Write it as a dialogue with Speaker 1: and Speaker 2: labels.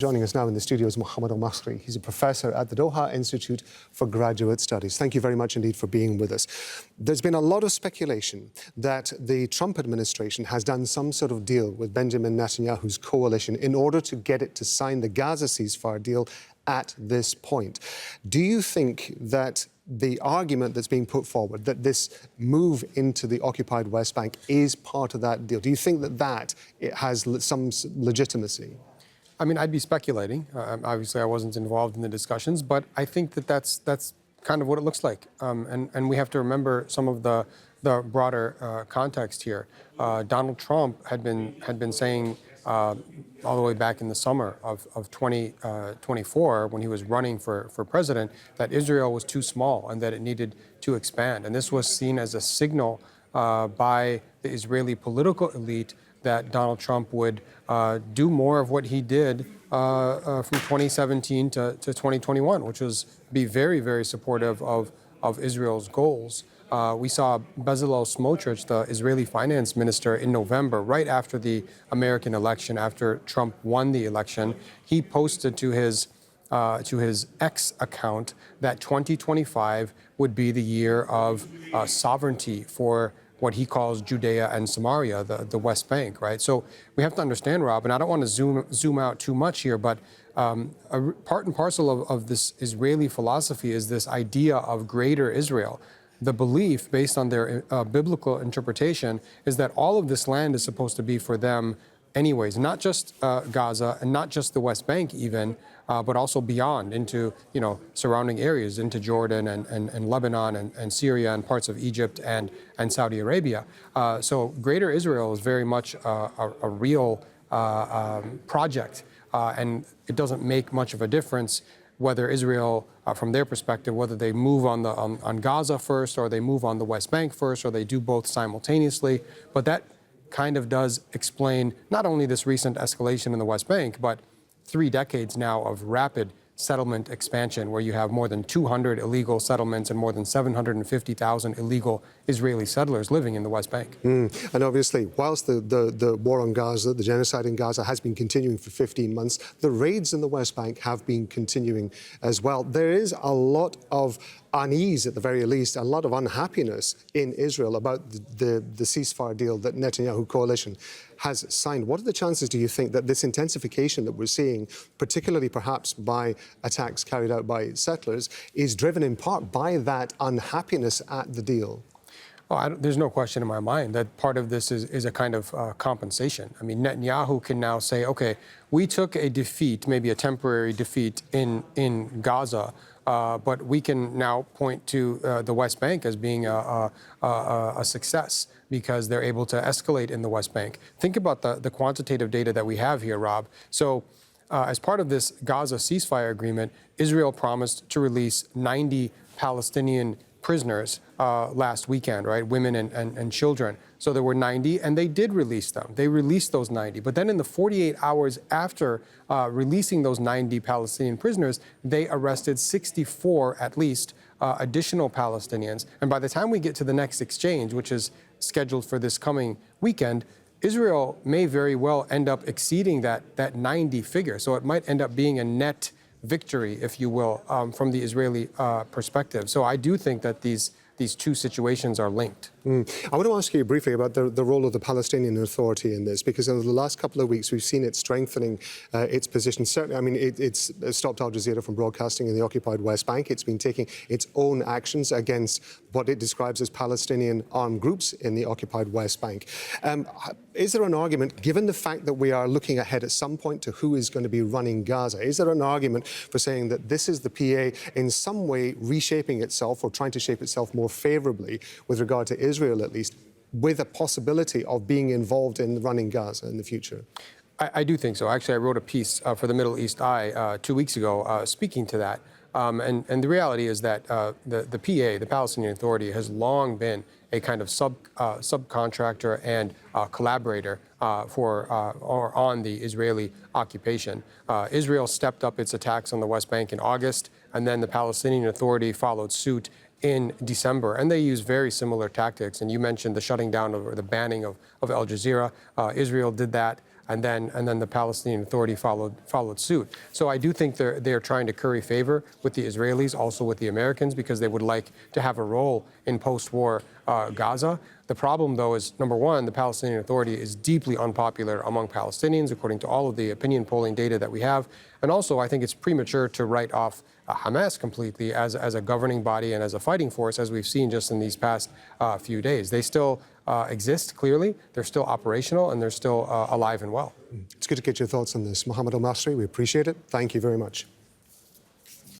Speaker 1: Joining us now in the studio is Mohamad Elmasry. He's a professor at the Doha Institute for Graduate Studies. Thank you very much indeed for being with us. There's been a lot of speculation that the Trump administration has done some sort of deal with Benjamin Netanyahu's coalition in order to get it to sign the Gaza ceasefire deal at this point. Do you think that the argument that's being put forward, that this move into the occupied West Bank is part of that deal? Do you think that it has some legitimacy?
Speaker 2: I mean, I'd be speculating. Obviously, I wasn't involved in the discussions, but I think that that's kind of what it looks like. And we have to remember some of the broader context here. Donald Trump had been saying all the way back in the summer of 2024, when he was running for president, that Israel was too small and that it needed to expand. And this was seen as a signal by the Israeli political elite that Donald Trump would do more of what he did from 2017 to 2021, which was be very, very supportive of Israel's goals. We saw Bezalel Smotrich, the Israeli finance minister, in November, right after the American election, after Trump won the election. He posted to his X account that 2025 would be the year of sovereignty for what he calls Judea and Samaria, the West Bank, right? So we have to understand, Rob, and I don't want to zoom out too much here, but a part and parcel of this Israeli philosophy is this idea of greater Israel. The belief, based on their biblical interpretation, is that all of this land is supposed to be for them anyways, not just Gaza and not just the West Bank even, but also beyond into, surrounding areas, into Jordan and Lebanon and Syria and parts of Egypt and Saudi Arabia. So Greater Israel is very much a real project, and it doesn't make much of a difference whether Israel, from their perspective, whether they move on Gaza first or they move on the West Bank first or they do both simultaneously. But that kind of does explain not only this recent escalation in the West Bank, but 3 decades now of rapid settlement expansion, where you have more than 200 illegal settlements and more than 750,000 illegal Israeli settlers living in the West Bank.
Speaker 1: And obviously, whilst the war on Gaza, the genocide in Gaza has been continuing for 15 months, the raids in the West Bank have been continuing as well. There is a lot of unease, at the very least, a lot of unhappiness in Israel about the ceasefire deal that Netanyahu coalition has signed. What are the chances, do you think, that this intensification that we're seeing, particularly perhaps by attacks carried out by settlers, is driven in part by that unhappiness at the deal?
Speaker 2: Well, there's no question in my mind that part of this is a kind of compensation. I mean, Netanyahu can now say, okay, we took a defeat, maybe a temporary defeat in Gaza, but we can now point to the West Bank as being a success because they're able to escalate in the West Bank. Think about the quantitative data that we have here, Rob. So as part of this Gaza ceasefire agreement, Israel promised to release 90 Palestinian prisoners last weekend, right? Women and children. So there were 90, and they did release them. They released those 90. But then in the 48 hours after releasing those 90 Palestinian prisoners, they arrested 64, at least, additional Palestinians. And by the time we get to the next exchange, which is scheduled for this coming weekend, Israel may very well end up exceeding that 90 figure. So it might end up being a net victory, if you will, from the Israeli perspective. So I do think that these two situations are linked.
Speaker 1: I want to ask you briefly about the role of the Palestinian Authority in this, because over the last couple of weeks we've seen it strengthening its position. Certainly, I mean, it's stopped Al-Jazeera from broadcasting in the occupied West Bank. It's been taking its own actions against what it describes as Palestinian armed groups in the occupied West Bank. Is there an argument, given the fact that we are looking ahead at some point to who is going to be running Gaza, is there an argument for saying that this is the PA in some way reshaping itself or trying to shape itself more favourably with regard to Israel, at least, with a possibility of being involved in running Gaza in the future?
Speaker 2: I do think so. Actually, I wrote a piece for the Middle East Eye 2 weeks ago speaking to that. And the reality is that the PA, the Palestinian Authority, has long been a kind of subcontractor and collaborator on the Israeli occupation. Israel stepped up its attacks on the West Bank in August, and then the Palestinian Authority followed suit in December, and they use very similar tactics. And you mentioned the shutting down or the banning of Al-Jazeera. Israel did that and then the Palestinian Authority followed suit. So I do think they're trying to curry favor with the Israelis, also with the Americans, because they would like to have a role in post-war Gaza. The problem, though, is, number one, the Palestinian Authority is deeply unpopular among Palestinians, according to all of the opinion polling data that we have. And also, I think it's premature to write off Hamas completely as a governing body and as a fighting force, as we've seen just in these past few days. They still exist, clearly. They're still operational, and they're still alive and well.
Speaker 1: It's good to get your thoughts on this. Mohamad Elmasry, we appreciate it. Thank you very much.